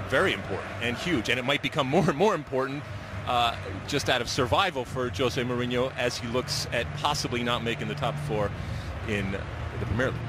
very important and huge, and it might become more and more important just out of survival for Jose Mourinho as he looks at possibly not making the top 4 in the Premier League.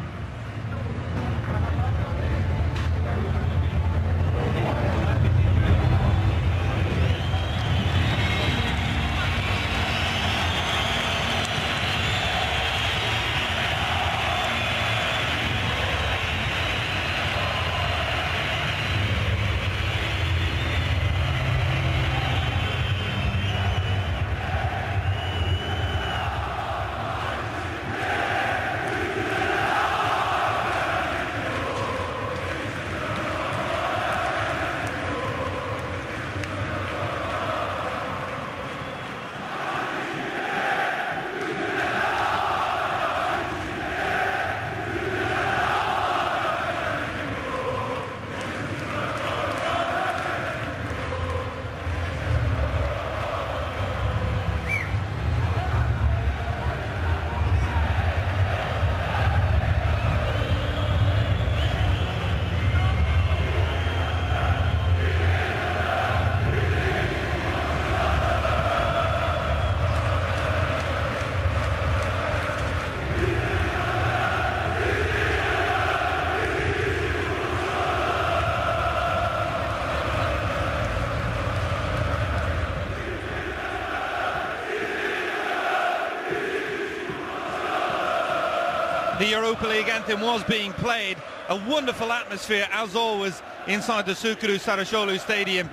The Europa League anthem was being played. A wonderful atmosphere, as always, inside the Sukuru Sarajevo Stadium.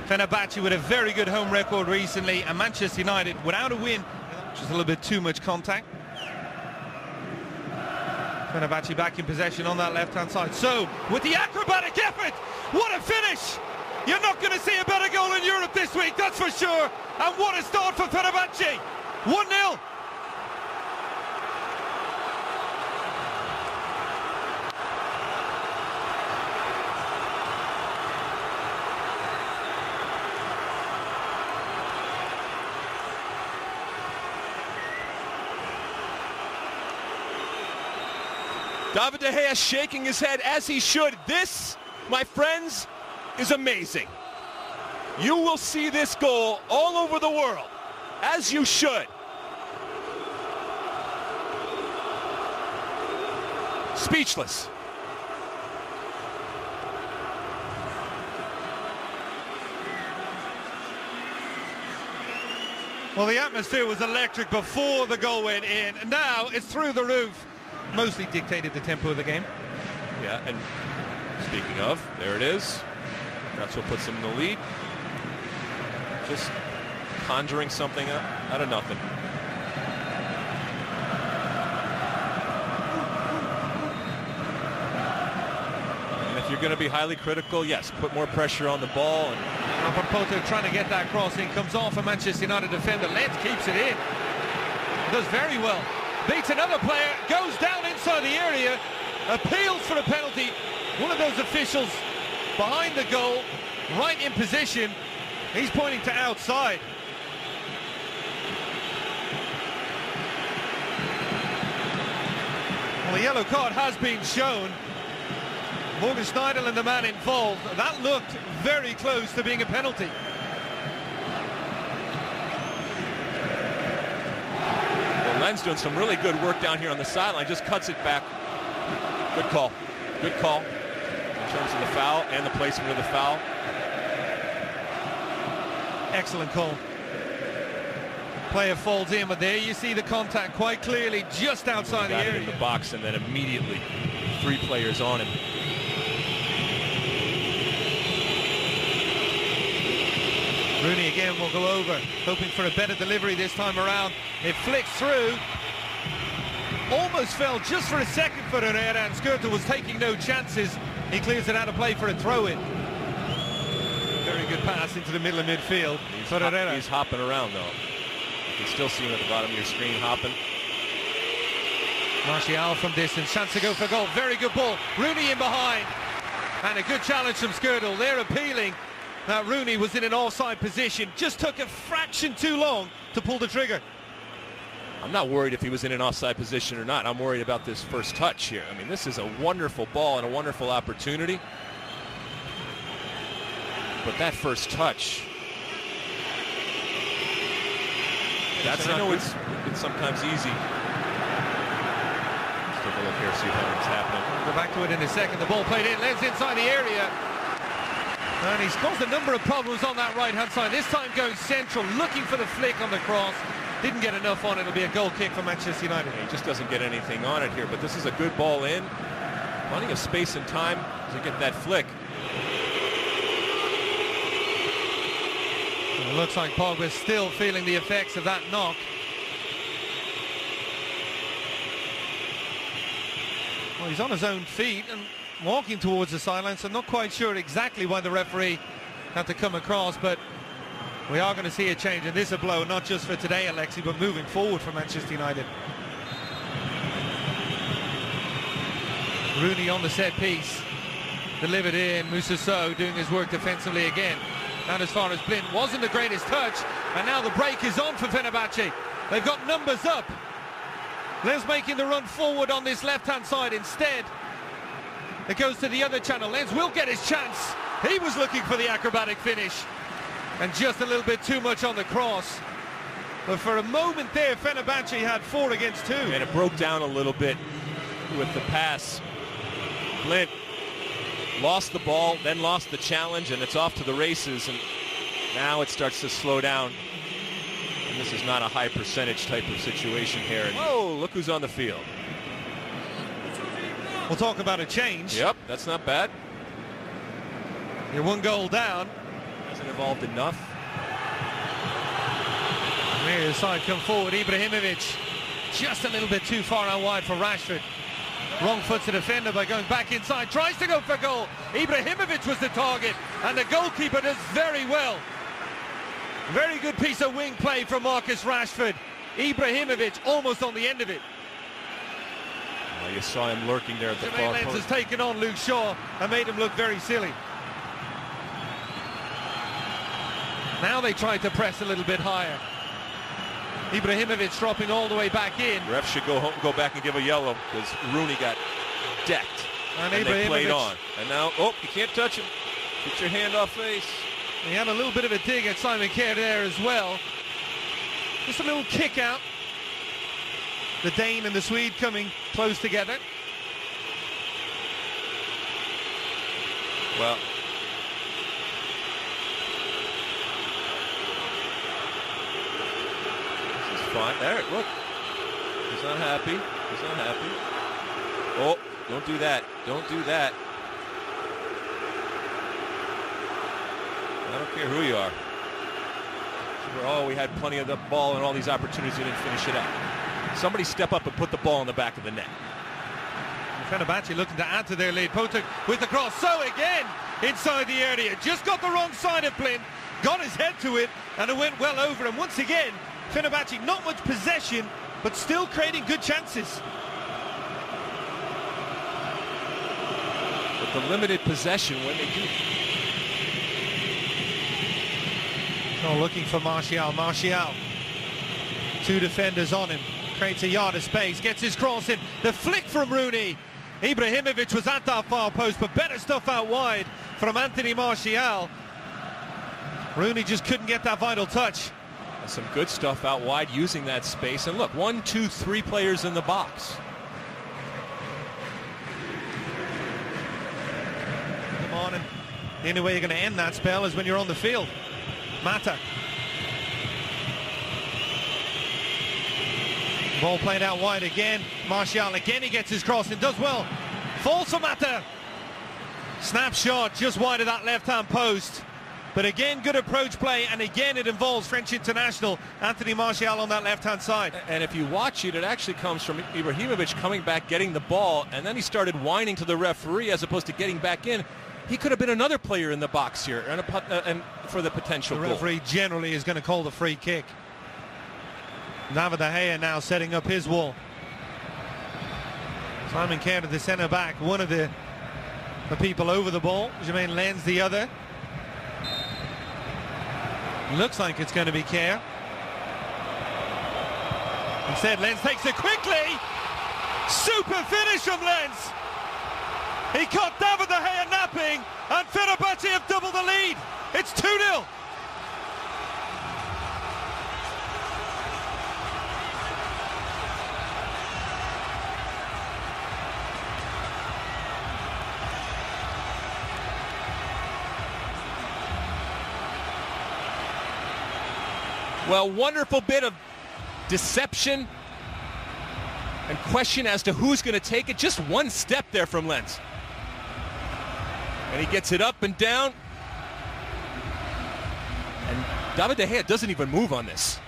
Fenerbahce with a very good home record recently, and Manchester United without a win, which is a little bit too much contact. Fenerbahce back in possession on that left-hand side. So, with the acrobatic effort, what a finish! You're not going to see a better goal in Europe this week, that's for sure. And what a start for Fenerbahce. 1-0. David De Gea shaking his head as he should. This, my friends, is amazing. You will see this goal all over the world, as you should. Speechless. Well, the atmosphere was electric before the goal went in, and now it's through the roof. Mostly dictated the tempo of the game. Yeah, and speaking of, there it is. That's what puts them in the lead. Just conjuring something out of nothing. And if you're going to be highly critical, yes, put more pressure on the ball. And Porto trying to get that cross in, comes off a Manchester United defender. Letts keeps it in. Does very well. Beats another player, goes down inside the area, appeals for a penalty. One of those officials behind the goal, right in position. He's pointing to outside. Well, the yellow card has been shown. Morgan Schneiderlin, the man involved, that looked very close to being a penalty. Len's doing some really good work down here on the sideline, just cuts it back. Good call. Good call in terms of the foul and the placement of the foul. Excellent call. Player falls in, but there you see the contact quite clearly just outside the area. In the box, and then immediately 3 players on him. Rooney again will go over, hoping for a better delivery this time around. It flicks through. Almost fell just for a second for Herrera, and Skrtel was taking no chances. He clears it out of play for a throw-in. Very good pass into the middle of midfield for Herrera. He's hopping around, though. You can still see him at the bottom of your screen hopping. Martial from distance, chance to go for goal. Very good ball. Rooney in behind. And a good challenge from Skrtel. They're appealing that Rooney was in an offside position. Just took a fraction too long to pull the trigger. I'm not worried if he was in an offside position or not. I'm worried about this first touch here. I mean, this is a wonderful ball and a wonderful opportunity. But that first touch, that's I know it's sometimes easy. Let's take a look here, see if anything's happening. We'll go back to it in a second. The ball played in, Lens inside the area. And he's caused a number of problems on that right-hand side. This time going central, looking for the flick on the cross. Didn't get enough on it. It'll be a goal kick for Manchester United. He just doesn't get anything on it here, but this is a good ball in. Plenty of space and time to get that flick. It looks like Pogba's still feeling the effects of that knock. Well, he's on his own feet and walking towards the sideline, so I'm not quite sure exactly why the referee had to come across, but we are going to see a change, and this is a blow not just for today, Alexi, but moving forward for Manchester United. Rooney on the set piece, delivered in. Moussa Sow doing his work defensively again. And as far as Blind, wasn't the greatest touch, and now the break is on for Fenerbahce. They've got numbers up. Lens making the run forward on this left-hand side. Instead, it goes to the other channel. Lens will get his chance. He was looking for the acrobatic finish, and just a little bit too much on the cross. But for a moment there, Fenerbahce had 4 against 2. And it broke down a little bit with the pass. Blind lost the ball, then lost the challenge, and it's off to the races, and now it starts to slow down. And this is not a high percentage type of situation here. And whoa, look who's on the field. We'll talk about a change. Yep, that's not bad. You're 1 goal down. Hasn't evolved enough. Here, side come forward, Ibrahimovic. Just a little bit too far out wide for Rashford. Wrong foot to defender by going back inside, tries to go for goal. Ibrahimovic was the target, and the goalkeeper does very well. Very good piece of wing play from Marcus Rashford. Ibrahimovic almost on the end of it. Well, you saw him lurking there at the far post. Lens has taken on Luke Shaw and made him look very silly. Now they try to press a little bit higher. Ibrahimovic dropping all the way back in. Ref should go home, go back and give a yellow, because Rooney got decked. And they played on. And now, oh, you can't touch him. Get your hand off face. He had a little bit of a dig at Simon Kjær there as well. Just a little kick out. The Dane and the Swede coming close together. Well, fine. There, look. He's not happy. He's not happy. Oh, don't do that. Don't do that. I don't care who you are. Oh, we had plenty of the ball and all these opportunities. We didn't finish it out. Somebody step up and put the ball in the back of the net. Fenerbahce looking to add to their lead. Potek with the cross. So again, inside the area. Just got the wrong side of Blind. Got his head to it, and it went well over. And once again, Fenerbahce, not much possession, but still creating good chances. With the limited possession, when they do. Oh, looking for Martial. Martial. 2 defenders on him. Creates a yard of space. Gets his cross in. The flick from Rooney. Ibrahimovic was at that far post, but better stuff out wide from Anthony Martial. Rooney just couldn't get that vital touch. Some good stuff out wide using that space. And look, 1, 2, 3 players in the box. Come on, and the only way you're going to end that spell is when you're on the field. Mata. Ball played out wide again. Martial again, he gets his cross and does well. Falls for Mata. Snapshot just wide of that left-hand post. But again, good approach play, and again it involves French international Anthony Martial on that left-hand side. And if you watch it, it actually comes from Ibrahimovic coming back, getting the ball, and then he started whining to the referee as opposed to getting back in. He could have been another player in the box here, and for the potential goal. The referee generally is going to call the free kick. David De Gea now setting up his wall. Simon Kjær, the centre-back, one of the people over the ball. Jermaine Lens, the other. Looks like it's going to be Kjær. Instead, Lens takes it quickly. Super finish from Lens. He caught David De Gea napping, and Fenerbahce have doubled the the lead. It's 2-0. Well, wonderful bit of deception and question as to who's going to take it. Just one step there from Lens. And he gets it up and down. And David De Gea doesn't even move on this.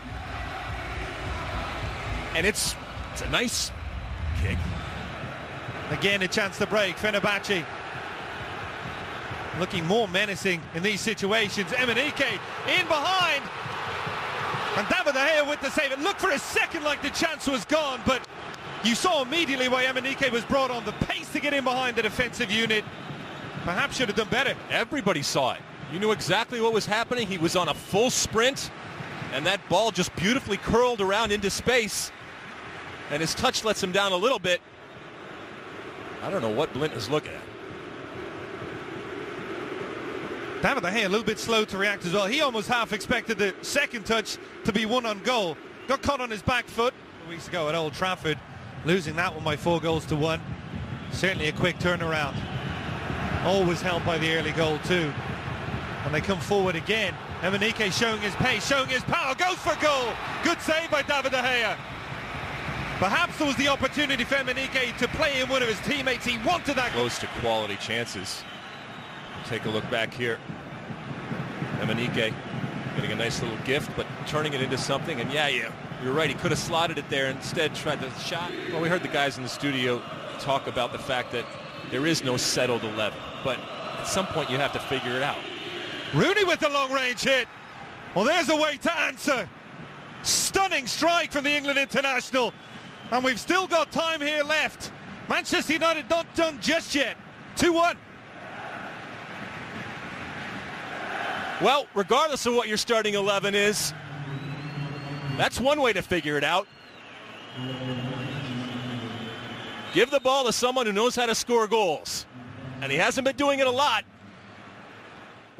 And it's a nice kick. Again, a chance to break. Fenerbahce looking more menacing in these situations. Emenike in behind. And David De Gea with the save. It looked for a second like the chance was gone, but you saw immediately why Emenike was brought on. The pace to get in behind the defensive unit. Perhaps should have done better. Everybody saw it. You knew exactly what was happening. He was on a full sprint, and that ball just beautifully curled around into space. And his touch lets him down a little bit. I don't know what Blint is looking at. David De Gea a little bit slow to react as well. He almost half expected the second touch to be one on goal. Got caught on his back foot weeks ago at Old Trafford, losing that one by 4-1. Certainly a quick turnaround. Always helped by the early goal too. And they come forward again. Emenike showing his pace, showing his power, goes for goal. Good save by David De Gea. Perhaps there was the opportunity for Emenike to play in one of his teammates. He wanted that. Close to quality chances. Take a look back here. Emenike getting a nice little gift, but turning it into something. And yeah, you're right. He could have slotted it there, instead tried the shot. Well, we heard the guys in the studio talk about the fact that there is no settled 11, but at some point you have to figure it out. Rooney with the long-range hit. Well, there's a way to answer. Stunning strike from the England international. And we've still got time here left. Manchester United not done just yet. 2-1. Well, regardless of what your starting 11 is, that's one way to figure it out. Give the ball to someone who knows how to score goals. And he hasn't been doing it a lot.